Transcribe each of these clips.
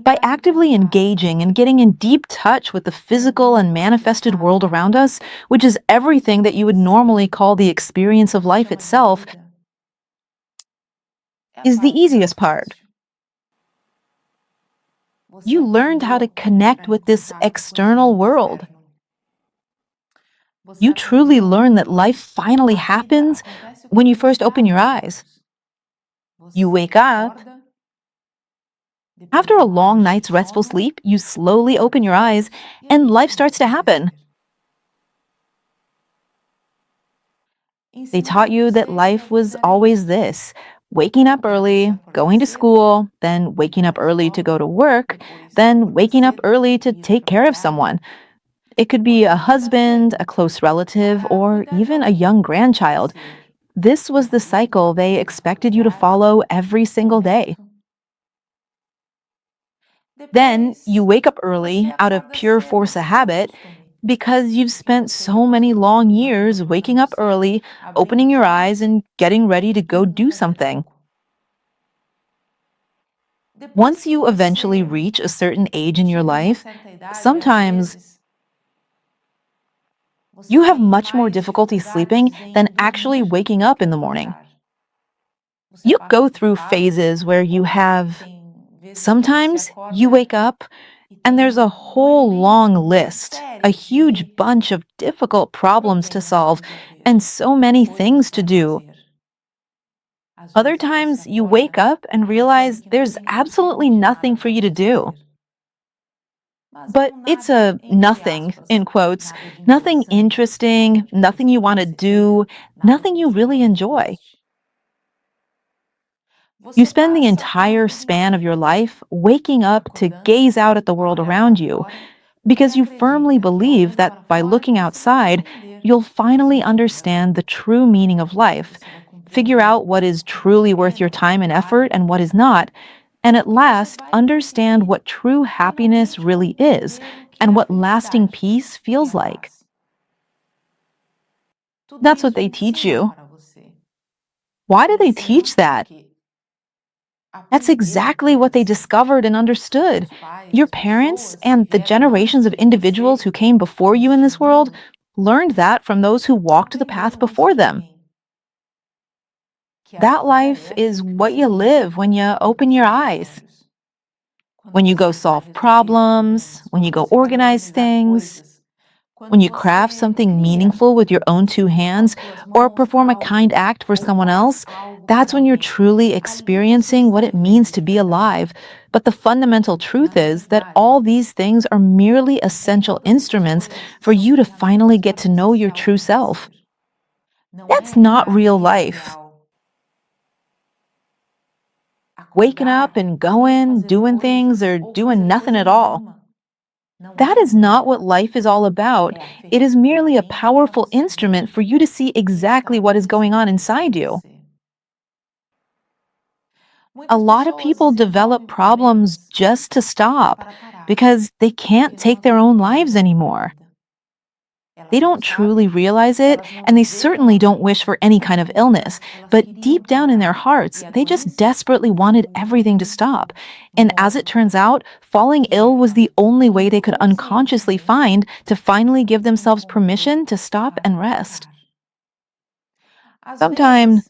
By actively engaging and getting in deep touch with the physical and manifested world around us, which is everything that you would normally call the experience of life itself, is the easiest part. You learned how to connect with this external world. You truly learn that life finally happens when you first open your eyes. You wake up. After a long night's restful sleep, you slowly open your eyes and life starts to happen. They taught you that life was always this: waking up early, going to school, then waking up early to go to work, then waking up early to take care of someone. It could be a husband, a close relative, or even a young grandchild. This was the cycle they expected you to follow every single day. Then you wake up early out of pure force of habit because you've spent so many long years waking up early, opening your eyes, and getting ready to go do something. Once you eventually reach a certain age in your life, sometimes you have much more difficulty sleeping than actually waking up in the morning. You go through phases where you have sometimes you wake up and there's a whole long list, a huge bunch of difficult problems to solve, and so many things to do. Other times you wake up and realize there's absolutely nothing for you to do. But it's a nothing, in quotes, nothing interesting, nothing you want to do, nothing you really enjoy. You spend the entire span of your life waking up to gaze out at the world around you because you firmly believe that by looking outside, you'll finally understand the true meaning of life, figure out what is truly worth your time and effort and what is not, and at last understand what true happiness really is and what lasting peace feels like. That's what they teach you. Why do they teach that? That's exactly what they discovered and understood. Your parents and the generations of individuals who came before you in this world learned that from those who walked the path before them. That life is what you live when you open your eyes, when you go solve problems, when you go organize things, when you craft something meaningful with your own two hands, or perform a kind act for someone else. That's when you're truly experiencing what it means to be alive. But the fundamental truth is that all these things are merely essential instruments for you to finally get to know your true self. That's not real life. Waking up and going, doing things, or doing nothing at all. That is not what life is all about. It is merely a powerful instrument for you to see exactly what is going on inside you. A lot of people develop problems just to stop because they can't take their own lives anymore. They don't truly realize it, and they certainly don't wish for any kind of illness. But deep down in their hearts, they just desperately wanted everything to stop. And as it turns out, falling ill was the only way they could unconsciously find to finally give themselves permission to stop and rest. Sometimes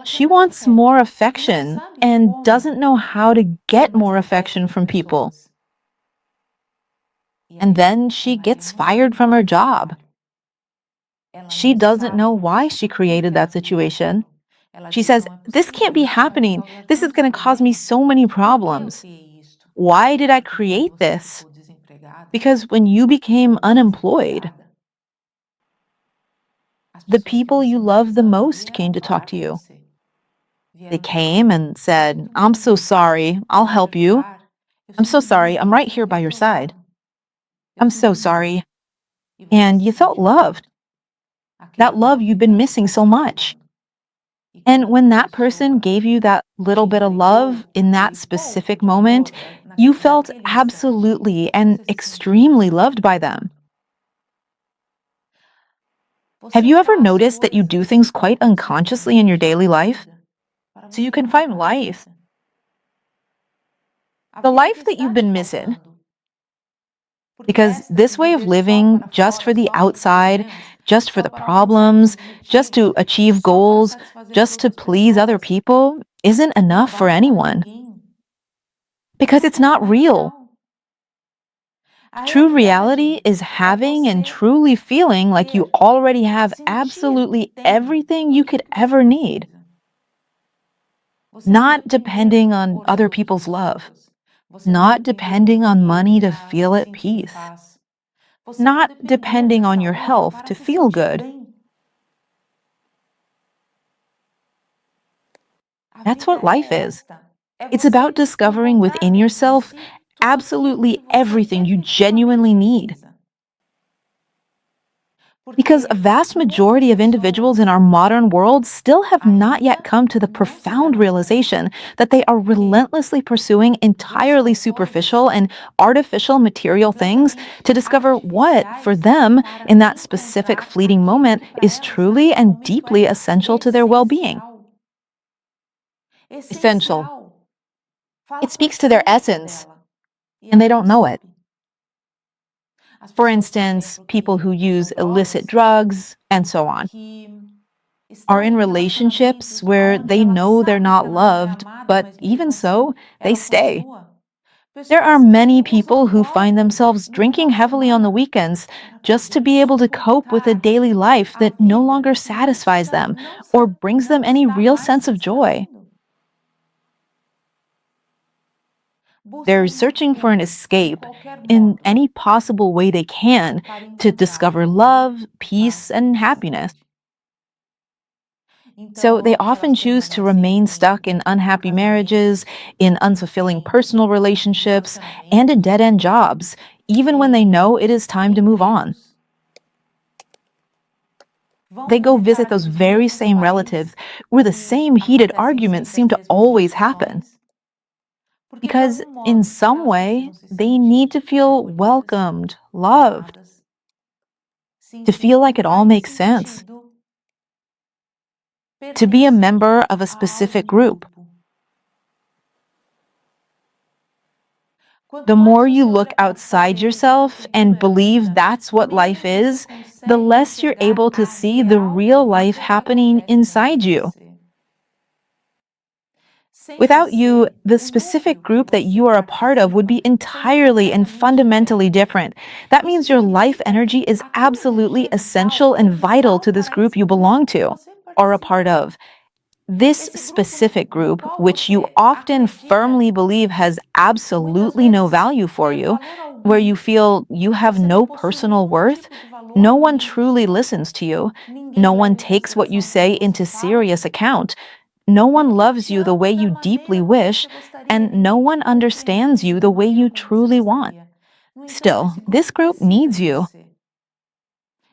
she wants more affection and doesn't know how to get more affection from people. And then she gets fired from her job. She doesn't know why she created that situation. She says, "This can't be happening. This is going to cause me so many problems. Why did I create this?" Because when you became unemployed, the people you love the most came to talk to you. They came and said, "I'm so sorry. I'll help you. I'm so sorry. I'm right here by your side. I'm so sorry." And you felt loved. That love you've been missing so much. And when that person gave you that little bit of love in that specific moment, you felt absolutely and extremely loved by them. Have you ever noticed that you do things quite unconsciously in your daily life? So you can find life The life that you've been missing, because Estas this way of viver só living para just for fora, the só para os outside, problemas, just for the só para alcançar problems, aqueles just to objetivos, achieve só para goals, satisfazer as just to outras please other pessoas, people isn't não enough for basta a anyone ninguém. because Não it's tem not nada real. real. A True realidade reality is é having and você truly feeling like you ter, already have sentir que absolutely tem everything you tudo could que você ever need, precisa. Você não not depender do depending on amor de other outras people's love, pessoas. Você não not depender do depending on dinheiro money to para se feel at sentir em peace, paz. Você não not depender depending da on your saúde health para to se feel sentir good. bem. A That's vida what life é is. esta. É It's você about discovering encontrar within dentro de yourself si tudo aquilo que absolutely você everything you genuinely efetivamente need. precisa. Because a Porque vast muitas majority of individuals in pessoas our modern world still have not ainda yet come to the não se profound deram conta realization that they are que relentlessly pursuing entirely buscam coisas superficial and artificial material things to completamente discover what, for artificiais them, para in that specific encontrar fleeting aquilo moment, que para is elas naquele truly and momento deeply é essential to their well being. essencial. Essential. Essencial. Fala It para o speaks to their centro essence, dela e and they ela don't não know it. sabe. As For pessoas, por instance, exemplo, people who que usam use illicit drogas, drugs and so on que are estão in em relationships relacionamentos where aonde they ela know they're sabe que not ela não é loved, amada, but mas even mesmo assim so, they ela stay. continua. There are Pessoas que many usam people do who find álcool themselves num drinking final de heavily on the semana weekends para just to poder be able to cope with a suportar daily life a that no vida longer que não satisfies está, them or brings them não any está real mais sense of joy. satisfazendo. They're Buscam uma searching for an cura de escape qualquer in modo any possible way they can para to encontrar o discover amor, love, a peace, paz e a and happiness. felicidade. So they Então, elas often choose to remain permanecem stuck in a unhappy marriages, casamentos, in unfulfilling em personal relationships, and in relacionamentos, dead end jobs, even when they know em it is time to move on. empregos, vão They go visitar visit those aqueles very mesmos same pais relatives where the que same heated acontecem arguments sempre as seem to mesmas always happen. discussões, porque de Because algum in modo some elas way, precisam se they need sentir to feel acolhidas, welcomed, loved, amadas, to sentir feel que like it all faz makes sense, sentido to be a pertencer member of a a specific algum group. grupo. Quanto The mais more you você look olha para outside fora e evita yourself and believe cobrança, that's what life menos você is, the consegue less you're enxergar able to a see the real real life vida que happening acontece dentro inside de you. você. Sem Without you, você, the o specific núcleo que group that você you are a part of would participa be seria entirely and completamente fundamentally diferente. different. That Isso means your life significa energy que is a tua absolutely energia essential vital é and vital vital to this para group esse you belong grupo que to você or a part participa. of. This Esse grupo specific do group, qual which you você often acredita, firmly believe has muitas absolutely no vezes value for ter you, valor where you algum, feel you have você não no possui personal nenhum worth, tipo de valor no one além truly disso, listens to you, ninguém no one leva em takes what you consideração aquilo say que você into fala, serious account, no one ninguém loves te you the way ama da you deeply maneira como wish, você gostaria, and no ninguém te one understands you compreende da the way maneira you como você truly want. gostaria. No entanto, Still, esse this grupo group precisa needs de you. você.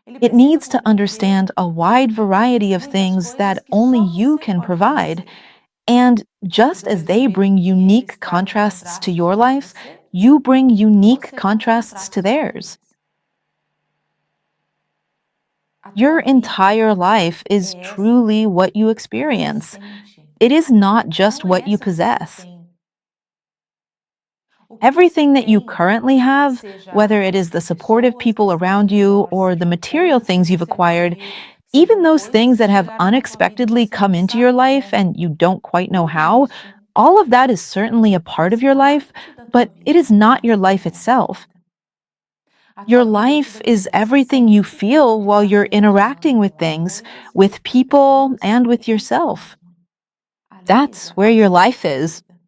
Ele It precisa needs to compreender understand a wide variety of muitas things coisas that que only só you você can pode provide. fornecer. And E just do as mesmo they jeito bring que eles unique trazem contrasts to contrastes your para life, você, you bring unique você traz contrasts to contrastes para theirs. eles. A tua Your vida entire life is é essa. truly what you Você experience. sente. It is not just Não é what you essa que você possess. tem. O que você Everything that you tem, currently have, seja whether it is the supportive pessoas que people estão ao around seu you redor, or the sejam material coisas que things you've você acquired, adquiriu, even sejam those coisas things que that have chegaram na tua vida e unexpectedly você nem come into your sabe life como. and you don't quite know Tudo how, isso all of that is certainly a part faz of your life, parte da tua but it vida, is not your faz life parte da itself. vida. A Your tua vida é tudo life aquilo is que você everything you sente quando feel while está se you're interacting relacionando with com as things, coisas, with as people, pessoas and e with consigo yourself. mesmo. Ali That's já where faz your parte life da is. vida.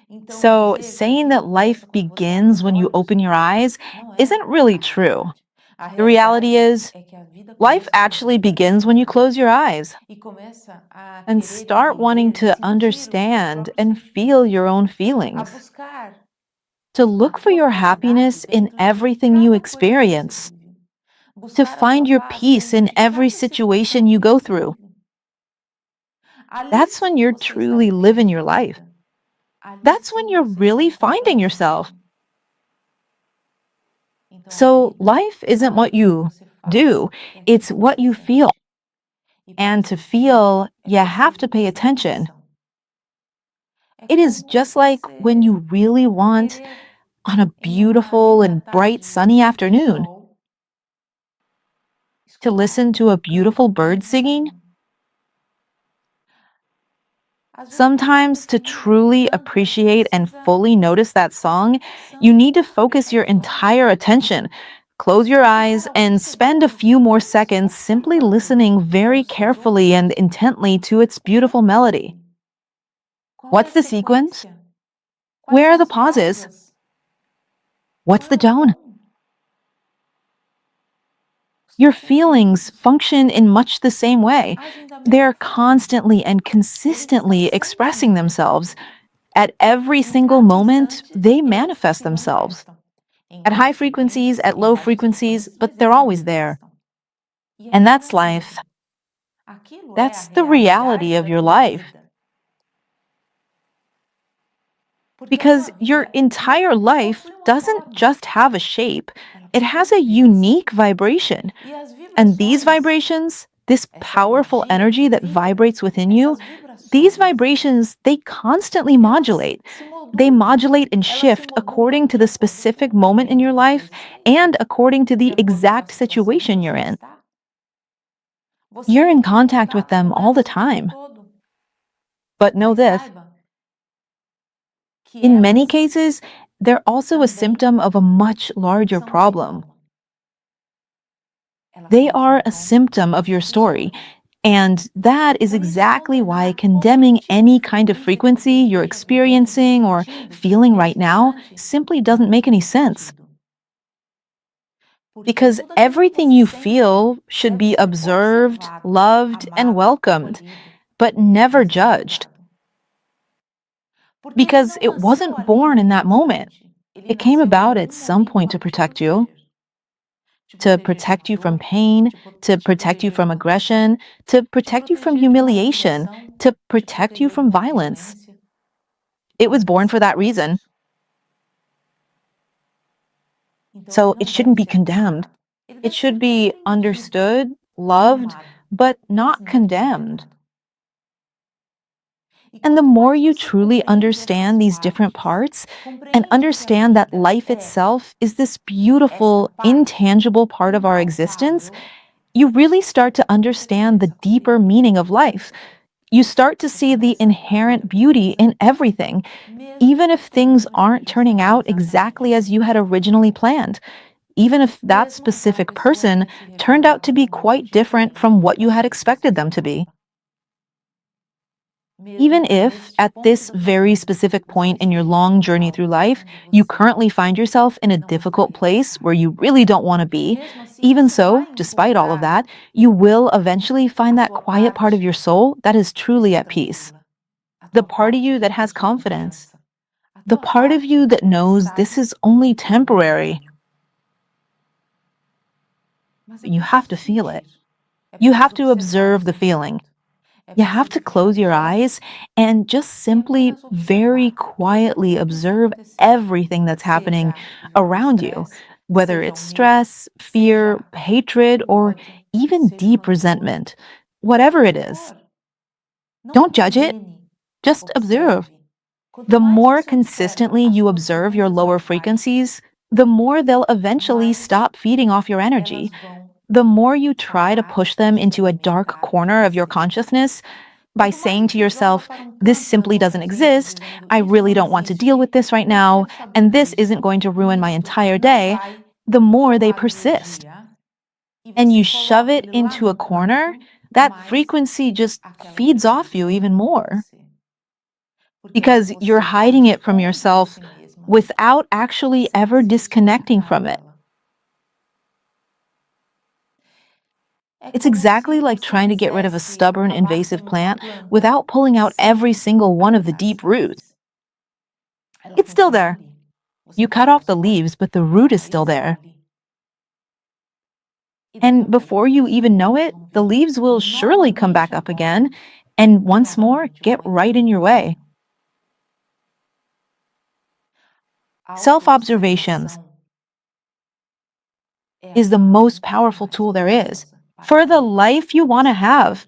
Então So, dizer que a saying vida that life começa quando você abre begins os when you olhos open your eyes não é isn't really a true. realidade. A The reality realidade is, é que a vida life começa quando actually você fecha os begins when you olhos close your eyes e começa a and querer start wanting entender e to sentir os seus understand próprios and feel sentimentos, your own a feelings, buscar to a look for tua your felicidade happiness in dentro de everything you cada coisa que você experience, vive, to buscar a tua find your paz peace dentro in de every cada situation situação you que go você through. vive. Ali That's when sim you're você está truly vivendo a living your sua life. vida. Ali That's when sim you're você está really finding encontrando a si yourself. mesmo. Então a So, vida life não isn't é what aquilo que you você faz, do, é aquilo it's que what você you feel. sente. E para And to sentir feel, é you have to preciso pay prestar attention. atenção. It is just like when you really want, on a beautiful and bright sunny afternoon, to listen to a beautiful bird singing. Sometimes, to truly appreciate and fully notice that song, you need to focus your entire attention. Close your eyes and spend a few more seconds simply listening very carefully and intently to its beautiful melody. What's the sequence? Where are the pauses? What's the tone? Your feelings function in much the same way. They're constantly and consistently expressing themselves. At every single moment, they manifest themselves. At high frequencies, at low frequencies, but they're always there. And that's life. That's the reality of your life. Because your entire life doesn't just have a shape, it has a unique vibration. And these vibrations, this powerful energy that vibrates within you, these vibrations, they constantly modulate. They modulate and shift according to the specific moment in your life and according to the exact situation you're in. You're in contact with them all the time. But know this, in many cases, they're also a symptom of a much larger problem. They are a symptom of your story. And that is exactly why condemning any kind of frequency you're experiencing or feeling right now simply doesn't make any sense. Because everything you feel should be observed, loved, and welcomed, but never judged. Because it wasn't born in that moment. It came about at some point to protect you from pain, to protect you from aggression, to protect you from humiliation, to protect you from violence. It was born for that reason. So it shouldn't be condemned. It should be understood, loved, but not condemned. And the more you truly understand these different parts and understand that life itself is this beautiful, intangible part of our existence, you really start to understand the deeper meaning of life. You start to see the inherent beauty in everything, even if things aren't turning out exactly as you had originally planned, even if that specific person turned out to be quite different from what you had expected them to be. Even if, at this very specific point in your long journey through life, you currently find yourself in a difficult place where you really don't want to be, even so, despite all of that, you will eventually find that quiet part of your soul that is truly at peace. The part of you that has confidence. The part of you that knows this is only temporary. But you have to feel it. You have to observe the feeling. You have to close your eyes and just simply very quietly observe everything that's happening around you, whether it's stress, fear, hatred, or even deep resentment. Whatever it is, don't judge it, just observe. The more consistently you observe your lower frequencies, the more they'll eventually stop feeding off your energy. The more you try to push them into a dark corner of your consciousness, by saying to yourself, this simply doesn't exist, I really don't want to deal with this right now, and this isn't going to ruin my entire day, the more they persist. And you shove it into a corner, that frequency just feeds off you even more. Because you're hiding it from yourself without actually ever disconnecting from it. It's exactly like trying to get rid of a stubborn, invasive plant without pulling out every single one of the deep roots. It's still there. You cut off the leaves, but the root is still there. And before you even know it, the leaves will surely come back up again and once more get right in your way. Self observations is the most powerful tool there is for the life you want to have.